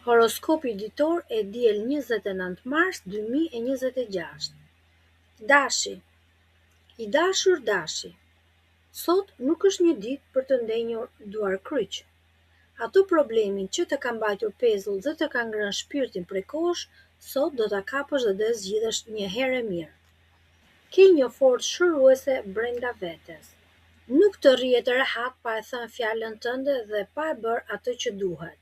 Horoskopi ditor e diel 29 mars 2026. Dashi. I dashur Dashi. Sot nuk është një ditë për të ndenjur duar kryq. Ato problemin që të ka mbajtur pezull dhe të ka ngrënë shpirtin prej kohësh, sot do ta kapësh dhe do zgjidhesh një herë mirë. Ke një forcë shëruese brenda vetes. Nuk të rrihet rehat pa e thënë fjalën tënde dhe pa e bërë atë që duhet.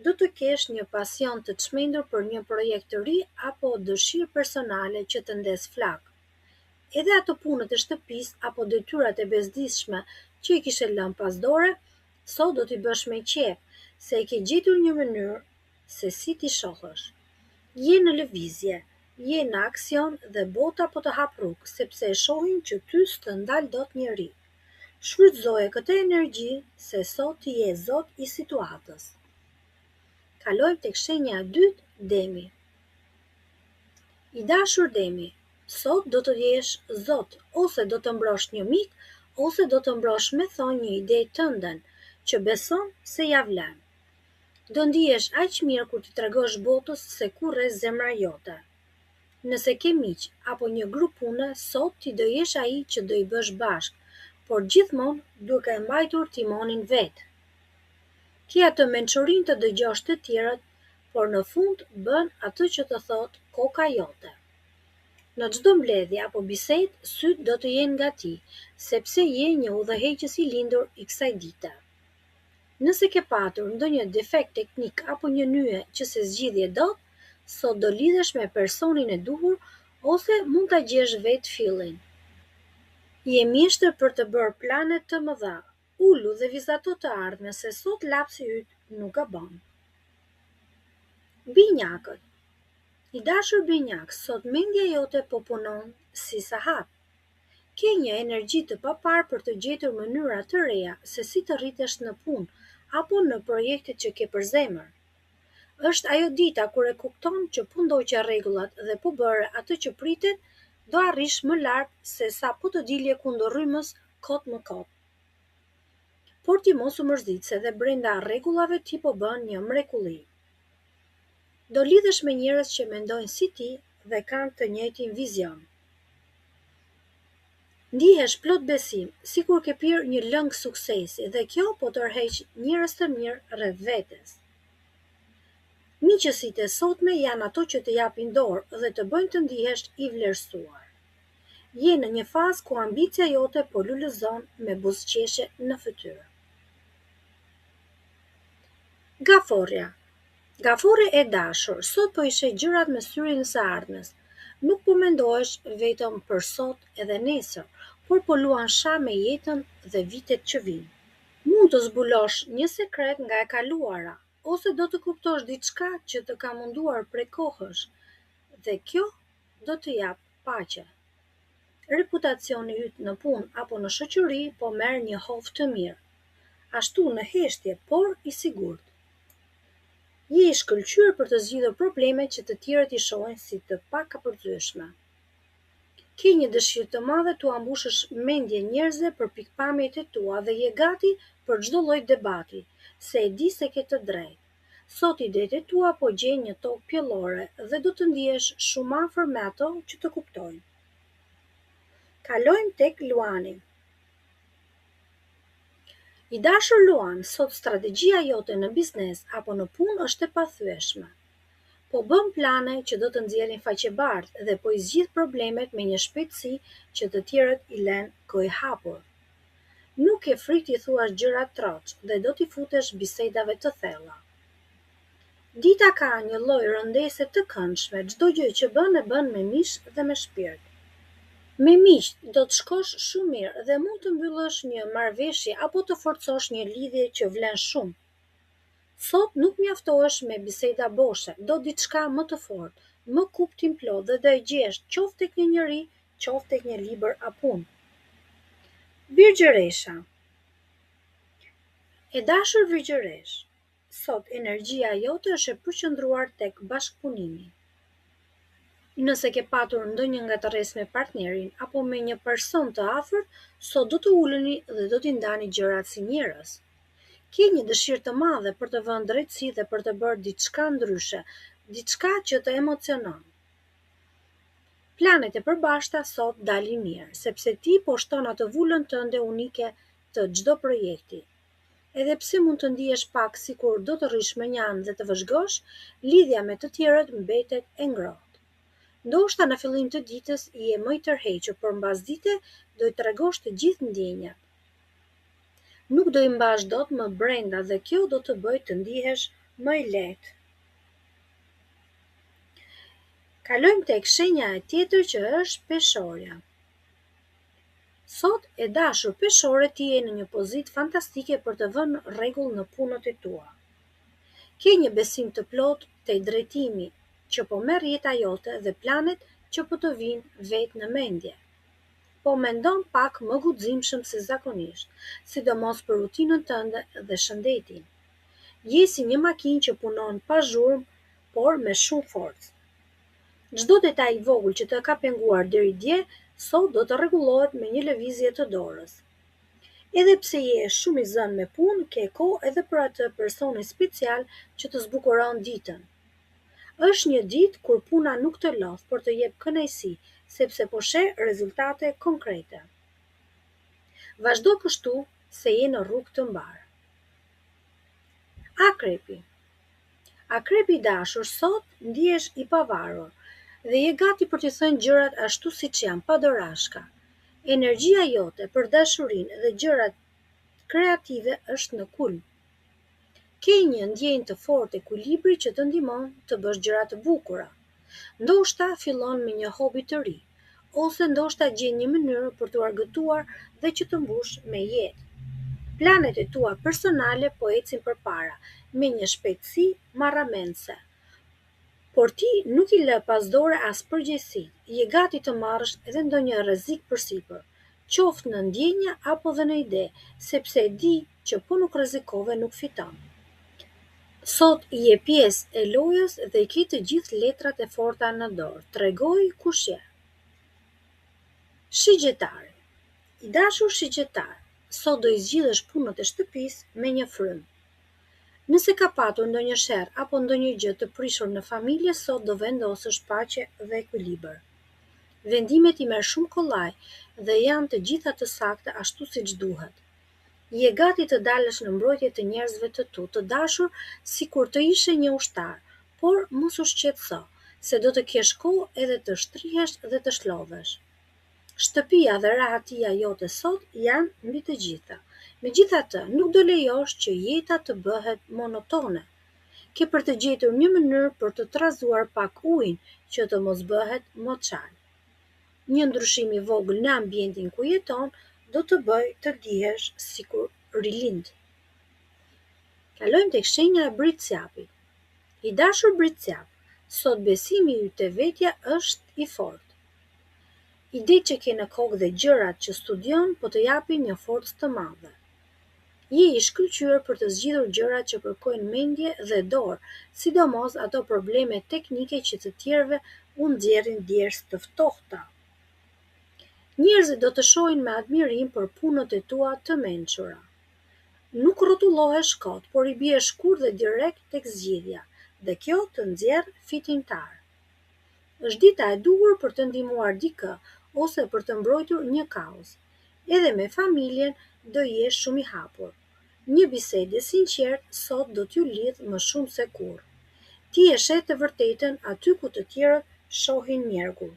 Do të kesh një pasion të çmendur për një projekt të ri apo dëshirë personale që të ndes flak. Edhe ato punët e shtëpisë apo detyrat e bezdisshme që i kishe lënë pas dore, sot do t'i bësh me qejf, se e ke gjetur një mënyrë se si t'i shohësh. Je në lëvizje, je në aksion dhe bota po të hap rrugë, sepse e shohin që ty s'të ndal dot njeri. Shfrytëzoje këtë energji se sot ti je zot i situatës. Kalojmë tek shenja e dytë, Demi. I dashur Demi, sot do të jesh zot, ose do të mbrosh një mik, ose do të mbrosh me thonë një ide tënden, që beson se ja vlen. Do ndihesh aq mirë kur t'i tregosh botës se ku rre zemra jote. Nëse ke miq apo një grup pune, sot ti do jesh ai që do i bësh bashk, por gjithmonë duke e mbajtur timonin vetë. Ke atë mençurinë të dëgjosh të tjerët, por në fund bën atë që të thotë koka jote. Në çdo mbledhje apo bisedë, syt do të jenë nga ti, sepse je një udhëheqës i lindur i kësaj dite. Nëse ke patur ndonjë defekt teknik apo një nyje që se zgjidhje dot, sot do lidhesh me personin e duhur ose mund ta gjesh vetë fillin. Je mjeshtër për të bërë plane të mëdha. Ulu dhe vizato të ardhmen se sot lapsi yt nuk gabon. Binjakët. I dashur binjak, sot mendja jote po punon si sahat. Ke një energji të papar për të gjetur mënyra të reja se si të rritesh në punë apo në projektet që ke për zemër. Është ajo dita kur e kupton që po ndoqja rregullat dhe po bëre atë që pritet, do arrish më lart se sa po të dilje kundër rrymës kot më kot. Por ti mos u mërzit se dhe brenda rregullave ti po bën një mrekulli. Do lidhesh me njerëz që mendojnë si ti dhe kanë të njëjtin vizion. Ndihesh plot besim, sikur ke pirë një lëng suksesi dhe kjo po tërheq njerëz të mirë rreth vetes. Miqësitë e sotme janë ato që të japin dorë dhe të bëjnë të ndihesh i vlerësuar. Je në një fazë ku ambicia jote po lulëzon me buzëqeshje në fytyrë. Gaforja. Gafore e dashur, sot po i sheh gjërat me syrin e së ardhmes. Nuk po mendohesh vetëm për sot edhe nesër, por po luan sha me jetën dhe vitet që vijnë. Mund të zbulosh një sekret nga e kaluara, ose do të kuptosh diçka që të ka munduar prej kohësh, dhe kjo do të jap paqe. Reputacioni yt në punë apo në shoqëri po merr një hovë të mirë. Ashtu në heshtje, por i sigurt. Je i shkëlqyer për të zgjidhur probleme që të tjerët i shohin si të pakapërcyeshme. Ke një dëshirë të madhe tu ambushësh mendjen njerëzve për pikpamjet e tua dhe je gati për çdo lloj debati, se e di se ke të drejtë. Sot idetë e tua po gjejnë një tokë pjellore dhe do të ndihesh shumë afër me ato që të kuptojnë. Kalojmë tek Luani. I dashur Luan, sot strategjia jote në biznes apo në punë është e pathyeshme. Po bën plane që do të nxjerrin faqebardhë dhe po i zgjidh problemet me një shpejtësi që të tjerët i lënë gojë hapur. Nuk ke frikë t'i thuash gjëra troç dhe do t'i futesh bisedave të thella. Dita ka një lloj rëndese të këndshme, çdo gjë që bën e bën me mish dhe me shpirt. Me miq do të shkosh shumë mirë dhe mund të mbyllësh një marrëveshje apo të forcosh një lidhje që vlen shumë. Sot nuk mjaftohesh me biseda boshe, do diçka më të fortë, më kuptim plot dhe do e gjesh qoftë tek një njeri, qoftë tek një libër apo punë. Virgjëresha. E dashur Virgjëresh, sot energjia jote është e përqendruar tek bashkëpunimi. Nëse ke patur ndonjë ngatërresë me partnerin apo me një person të afërt, sot do të uleni dhe do t'i ndani gjërat si njerëz. Ke një dëshirë të madhe për të vënë drejtësi dhe për të bërë diçka ndryshe, diçka që të emocionon. Planet e përbashkëta sot dalin mirë, sepse ti po shton atë vullën tënde unike të çdo projekti. Edhe pse mund të ndihesh pak sikur do të rrish me një anë dhe të vëzhgosh, lidhja me të tjerët mbetet e ngrohtë. Ndoshta në fillim të ditës je më i tërhequr, por mbasdite do i tregosh të gjithë ndjenjat. Nuk do i mbash dot më brenda dhe kjo do të bëjë të ndihesh më i lehtë. Kalojmë tek shenja e tjetër që është peshorja. Sot e dashur peshore ti je në një pozitë fantastike për të vënë rregull në punët e tua. Ke një besim të plot te drejtimi që po merr jeta jote dhe planet që po të vinë vetë në mendje. Po mendon pak më guximshëm se zakonisht, sidomos për rutinën tënde dhe shëndetin. Je si një makinë që punon pa zhurmë, por me shumë forcë. Çdo detaj i vogël që të ka penguar deri dje, sot do të rregullohet me një lëvizje të dorës. Edhe pse je shumë i zënë me punë, ke kohë edhe për atë personin special që të zbukuron ditën. Është një ditë kur puna nuk të lodh, por të jep kënaqësi, sepse po sheh rezultate konkrete. Vazhdo kështu se je në rrugë të mbar. Akrepi. Akrepi i dashur, sot ndihesh i pavarur dhe je gati për të thënë gjërat ashtu siç janë, pa dorashka. Energjia jote për dashurinë dhe gjërat kreative është në kulm. Ke një ndjenjë të fortë ekuilibri që të ndihmon të bësh gjëra të bukura. Ndoshta fillon me një hobi të ri, ose ndoshta gjen një mënyrë për të argëtuar dhe që të mbush me jetë. Planet e tua personale po ecin përpara me një shpejtësi marramense. Por ti nuk i lë pas dore as përgjegjësitë, je gati të marrësh edhe ndonjë rrezik përsipër, qoftë në ndjenja apo dhe në ide, sepse e di që po nuk rrezikove nuk fiton. Sot je pjesë e lojës dhe i ke të gjithë letrat e forta në dorë. Tregoj kush je. Shigjetari. I dashur shigjetar, sot do i zgjidhësh punët e shtëpisë me një frymë. Nëse ka patur ndonjë sherr apo ndonjë gjë të prishur në familje, sot do vendosësh paqe dhe ekuilibër. Vendimet i merr shumë kollaj dhe janë të gjitha të sakta ashtu siç duhet. Je gati të dalësh në mbrojtje të njerëzve të tu, të dashur sikur të ishe një ushtar, por mos u shqetëso, se do të kesh kohë edhe të shtrihesh dhe të shlodhesh. Shtëpia dhe rahatia jote sot janë mbi të gjitha. Megjithatë, nuk do lejosh që jeta të bëhet monotone. Ke për të gjetur një mënyrë për të trazuar pak ujin që të mos bëhet moçal. Një ndryshim i vogël në ambientin ku jeton do të bëjë të ndihesh sikur rilind. Kalojmë tek shenja e britsjapit. I dashur britsjap, sot besimi yt te vetja është i fortë. Idetë që ke në kokë dhe gjërat që studion po të japin një forcë të madhe. Je i shkëlqyer për të zgjidhur gjërat që kërkojnë mendje dhe dorë, sidomos ato probleme teknike që të tjerëve u nxjerrin djersë të ftohta. Njerëzit do të shohin me admirim për punët e tua të mençura. Nuk rrotullohesh kot, por i bie shkurt dhe direkt tek zgjidhja, dhe kjo të nxjerr fitimtar. Është dita e duhur për të ndihmuar dikë ose për të mbrojtur një kauzë. Edhe me familjen do jesh shumë i hapur. Një bisedë e sinqertë sot do t'ju lidh më shumë se kurrë. Ti e sheh të vërtetën aty ku të tjerët shohin mjergull.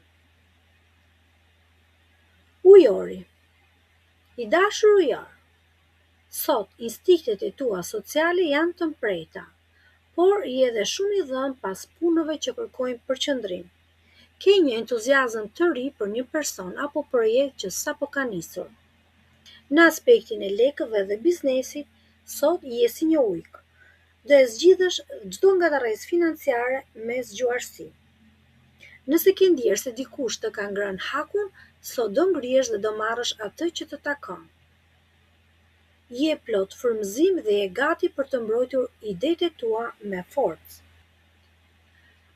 Ujori. I dashur ujor, sot instinktet e tua sociale janë të mprejta, por je edhe shumë i dhënë pas punëve që kërkojnë përqendrim. Ke një entuziazëm të ri për një person apo projekt që sapo ka nisur. Në aspektin e lekëve dhe biznesit, sot je si një ujkë. Do e zgjidhësh çdo ngatarresë financiare me zgjuarsi. Nëse ke ndjerë se dikush të ka ngrënë hakun, sot do ngrihesh dhe do marrësh atë që të takon. Je plot frymëzim dhe je gati për të mbrojtur idetë e tua me forcë.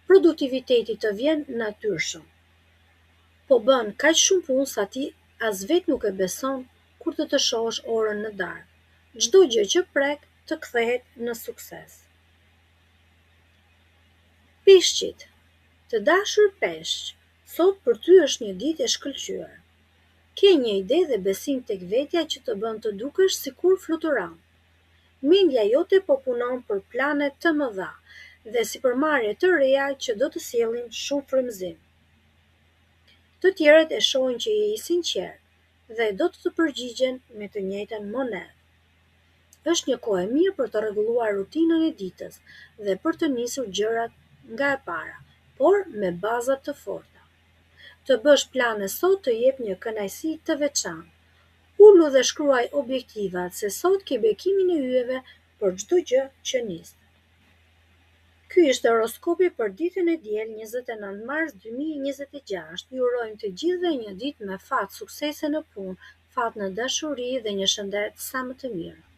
Produktiviteti të vjen natyrshëm. Po bën kaq shumë punë sa ti as vetë nuk e beson kur të shohësh orën në darkë. Çdo gjë që prek të kthehet në sukses. Pishqit. Të dashur peshq, sot për ty është një ditë e shkëlqyer. Ke një ide dhe besim tek vetja që të bën të dukesh sikur fluturon. Mendja jote po punon për plane të mëdha dhe sipërmarrje të reja që do të sjellin shumë frymëzim. Të tjerët e shohin që je i sinqert dhe do të përgjigjen me të njëjtën monedhë. Është një kohë e mirë për të rregulluar rutinën e ditës dhe për të nisur gjërat nga e para, por me baza të forta. Të bësh plane sot të jep një kënaqësi të veçantë. Ulu dhe shkruaj objektivat se sot ke bekimin e yjeve për çdo gjë që nis. Ky ishte horoskopi për ditën e diel 29 mars 2026. Ju urojmë të gjithëve një ditë me fat, suksese në punë, fat në dashuri dhe një shëndet sa më të mirë.